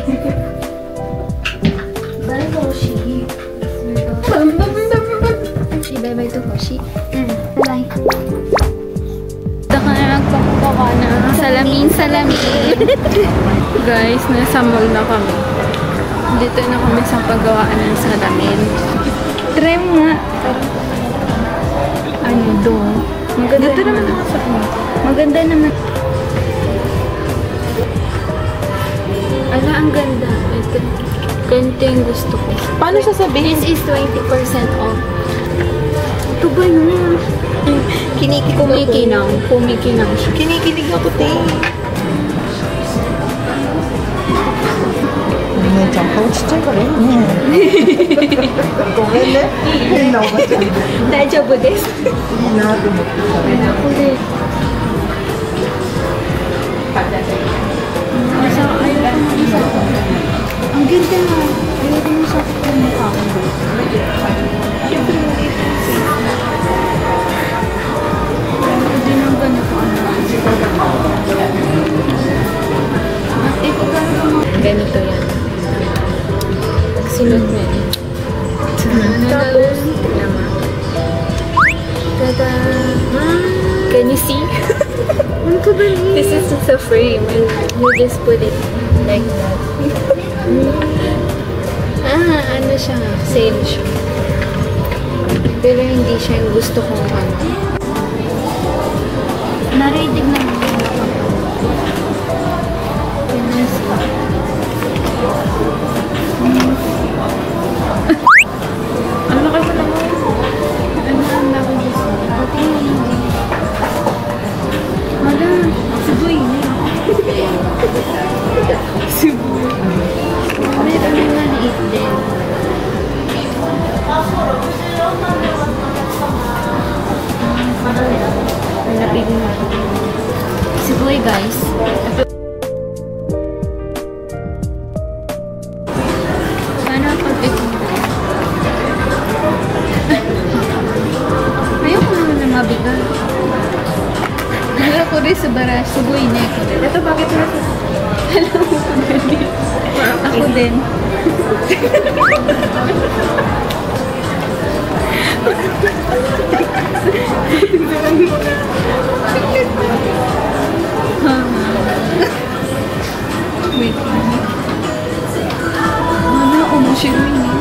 Bye, Hoshi. Bye-bye to Hoshi. Bye. Ito ka na nagpapagawa na salamin. Guys, nasa mall na kami. Dito na kami sa paggawaan ng salamin. Try mo nga. Ano do? Maganda dito naman ako sa kanya. Maganda naman. Ala, ang ganda. Ito. Ganito yung gusto ko. Paano sasabihin? This is 20% off. Ito ba yun? Kumikinang siya. Kinikilig ako, te. Daijoubu desu. Ang ganda na. Ayoko mo sa mukha ko. Siyempre, hindi nang ganito. Ganito yan. Sunod mo yan. Tapos, tada! Can you see? This is just a frame and you just put it like that. Ano siya? Sale siya. Pero hindi siya yung gusto kong ano. Narinig na mo. Ano kayo na mo? Ano ang laki gusto? Okay, hindi. Madam, Cebuy niya. Cebuy. Meron nga liit din. Malapig na. Cebuy, guys. Sana pag ito. Ayoko naman na mabigat. Wala ko rin sa barash. Cebuy na ito. Ito, bakit na ito? Alam mo ko din. Ako din. Wait. Ano? Umushin mo yun.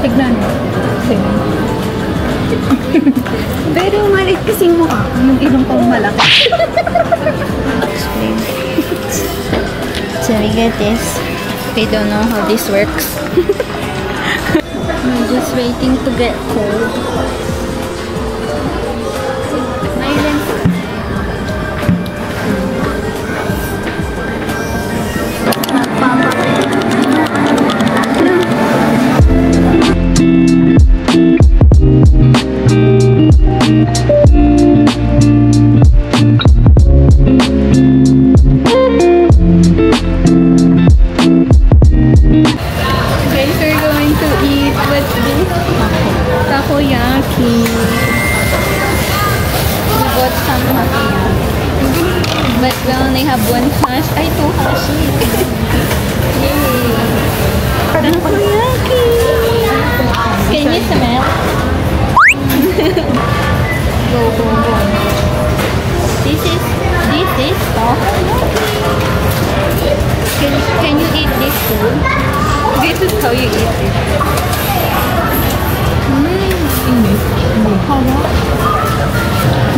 Tignan mo. Sige. Pero maliit kasing mukha. Anong ilong pang malaki. So we get this. I don't know how this works. I'm just waiting to get cold. My lens. Takoyaki. We bought some takoyaki. But we only have one hash. Ay, two hashi. Yay! Takoyaki! Can you smell? Go, go, go. This is takoyaki. Can you eat this too? This is how you eat it.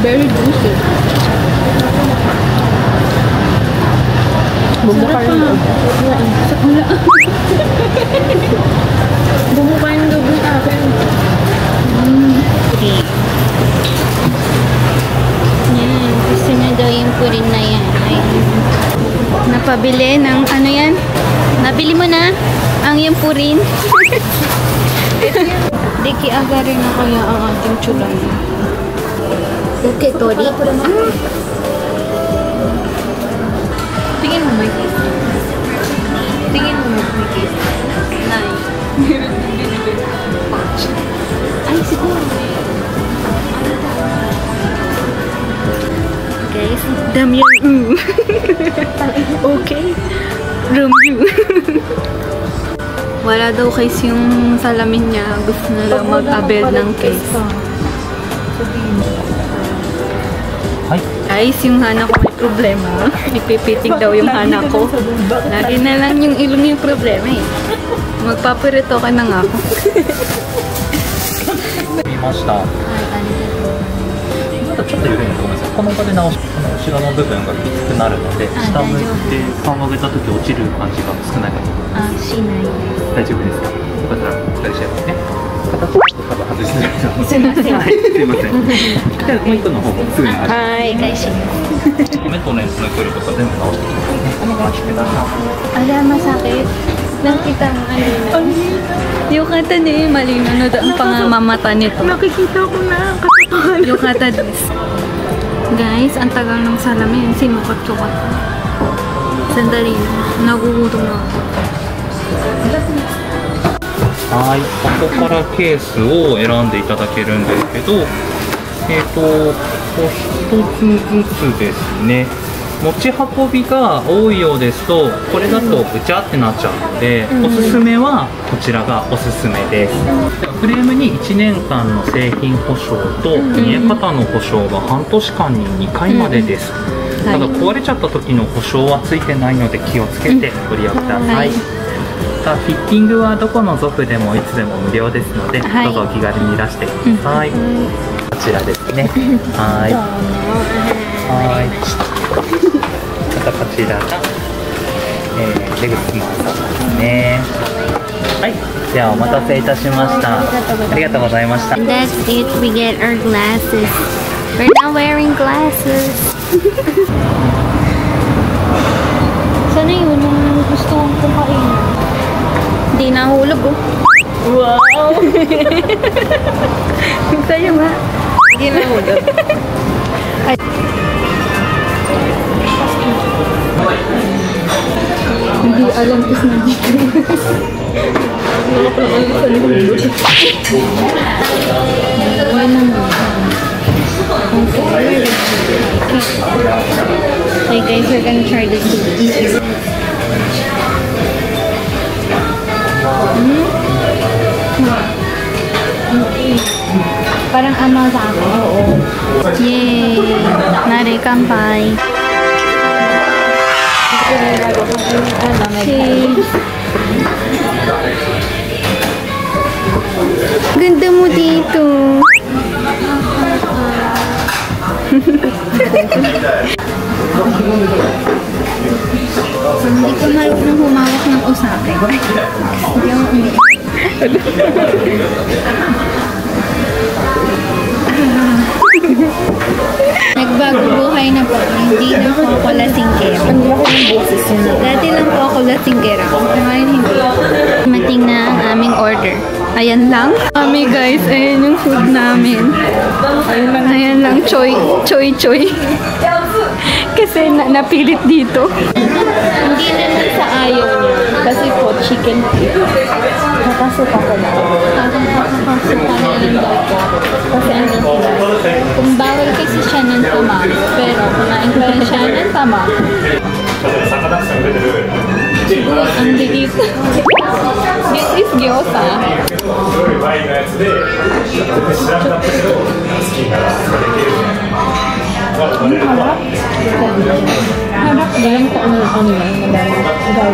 Very juicy. Bumuka yung loob. Bumuka yung loob ng akin. Okay. Yan. Gusto niya daw yung purin na yan. Napabili ng ano yan? Nabili mo na ang yung purin. Diki aga rin na kaya ang ating chulay. Okay, Tori. Tingin mo may case. Tingin mo may case. Nice. Ay, siguro. Guys, the Namyang okay. Rumyu. Wala daw case yung salamin niya. Gusto na lang mag-abel ng case. Guys, yung hana ko may problema. Ipipiting daw yung hana ko. Lagi na lang yung ilong yung problema eh. Magpapirito ka na nga ako. 見ました。まだちょっと緩いのごめんなさい。この場で直し、この後ろの部分がきつくなるので、下向いて顔を上げた時落ちる感じが少ないかと思います。しない。大丈夫ですか。よかったらお疲れしちゃいますね。形ちょっと多分外しづらいと思います。すいません。はい、すいません。じゃあもう一個の方もすぐに直して。はい。返し。目とレンズの距離とか全部直してきますね。お待ちください。 Ala, masakit. Nakita mo kanina. Yukata ne, malino na ang pangamamata nito. Nakikita ko na. Katotohanan. Yukata desu. Guys, ang tagal ng salamin. Sinukat ko ka. Sandali. Nagugutom na ako. はい、ここからケースを選んでいただけるんですけど、一つずつですね。持ち運びが多いようですと、これだとぐちゃってなっちゃうので、おすすめはこちらがおすすめです。フレームに1年間の製品保証と見え方の保証が半年間に2回までです。ただ壊れちゃった時の保証はついてないので気をつけてご利用ください。フィッティングはどこのゾフでもいつでも無料ですので、どうぞお気軽にいらしてください。こちらですね。はい。はい。またこちらが、レグスマーさんですね。はい。ではお待たせいたしました。ありがとうございました。And that's it. We get our glasses. We're now wearing glasses. Sana yun yung gusto kong kumain. Hindi nahulog oh. Wow! Sa'yo nga. Hindi nahulog. Hindi alam is nandito. Okay guys, we're gonna try this too. Parang ama sa akin. Oo. Yay! Nari, kampay. Cheers! Ganda mo dito. Hindi ko marunong humawak ng usapin. Hindi ako umiyak. Nagbago buhay na po. Hindi na po ako lasinggera. Dati lang po ako lasinggera. Ngayon hindi. Mating na ang aming order. Ayan lang. Kami guys, ayan yung food namin. Ayan lang, choy. Kasi napilit dito. Hindi naman sa ayaw niya. Kasi po, chicken feet. Nakasuka ko na. Nakasuka na lang daw po. Kasi ano sila. Kung bawal kasi siya ng tama. Pero kumain pa rin siya ng tama. Ang liit. This is gyoza. Harap. Harap ba yung kung ano yung harap.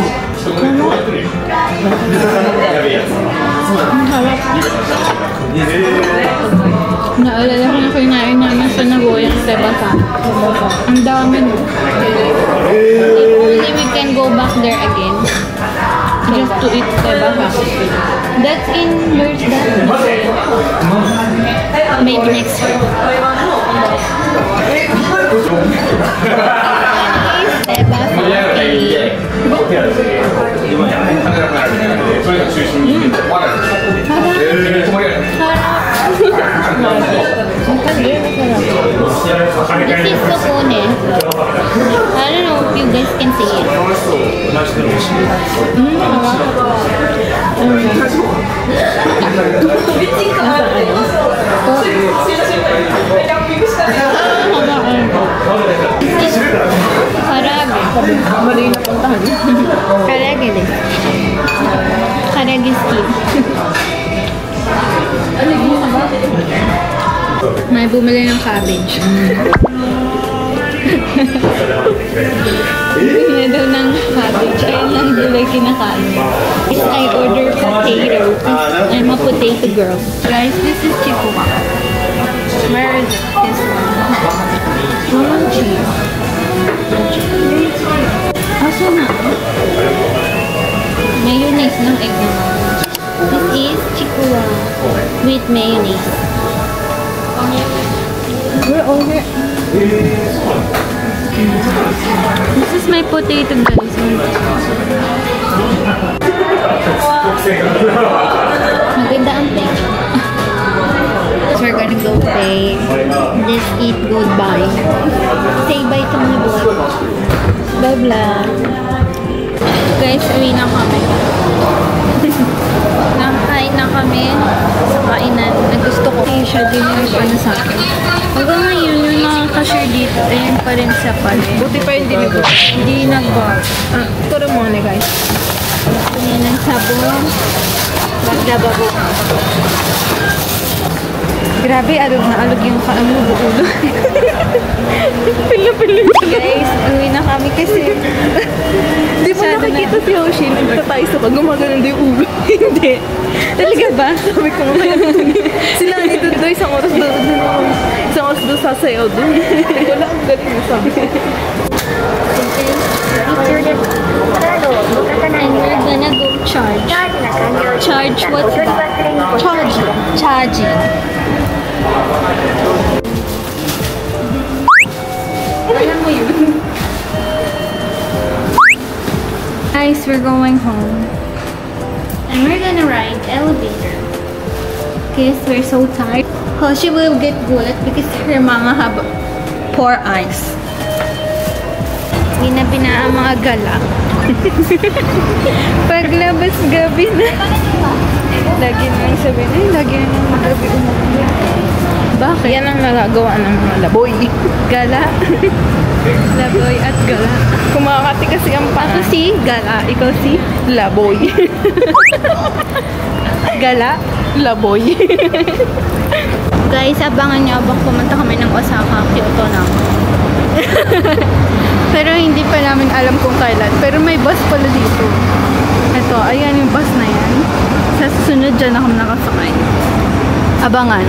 Naalala ko na kinain namin sa Nagoyang Tebasa. Ang dami no. If only we can go back there again. Just to eat Tebasa. That's in, where's that? Maybe next week. This is sukune. I don't know if you guys can see it. Mali na puntahan. Karage din. Karage skin. May bumili ng cabbage. Bumili daw ng cabbage. Ayun lang gulay kinakain. I order potato. I'm a potato girl. Guys, this is chikuwa. Where is this one? Cheese. Aso na? Mayonnaise ng egg naman. This is chikuwa with mayonnaise. We're over. This is my potato, guys. Maganda ang picture. So we're gonna go pay. Just eat goodbye. Say bye to my boy. Bye bye. Guys, uwi na kami. Nakain na kami sa kainan. Nagusto ko. Siya din yung ano sa akin. Hanggang ngayon, yung nakaka-share dito, ayun pa rin sa palit. Buti pa hindi nag-work. Hindi nag-bar. Turo mo na guys. Kunin ng sabon. Maglababo. Grabe, alog na alog yung ulo. Pila-pila. Guys, uwi na kami kasi Di ba nakikita si Hoshi? Nagtatay sa pag gumagano yung ulo. Hindi. talaga ba? Sabi ko mamaya. Sila nito doon isang oras doon. Isang oras doon sasayaw doon. Wala ang galing mo sabi. And we're gonna go charge. Charge what's that? Charging. Alam mo yun. Guys, we're going home. And we're gonna ride elevator. Because we're so tired. Hoshi will get gulat because her mama have poor eyes. Ginabi na ang mga gala. Paglabas gabi na. Lagi nang sabihin, ay, lagi na ng gabi umuwi. Bakit? Yan ang nagagawa ng mga laboy. Gala. Laboy at gala. Kumakati kasi ang Ako si Gala. Ikaw si laboy. Gala. Laboy. Guys, abangan nyo abang pumunta kami ng Osaka, Kyoto na. Pero hindi pa namin alam kung kailan. Pero may bus pala dito. Ito, ayan yung bus na yan. Sa susunod dyan ako nakasakay. Abangan.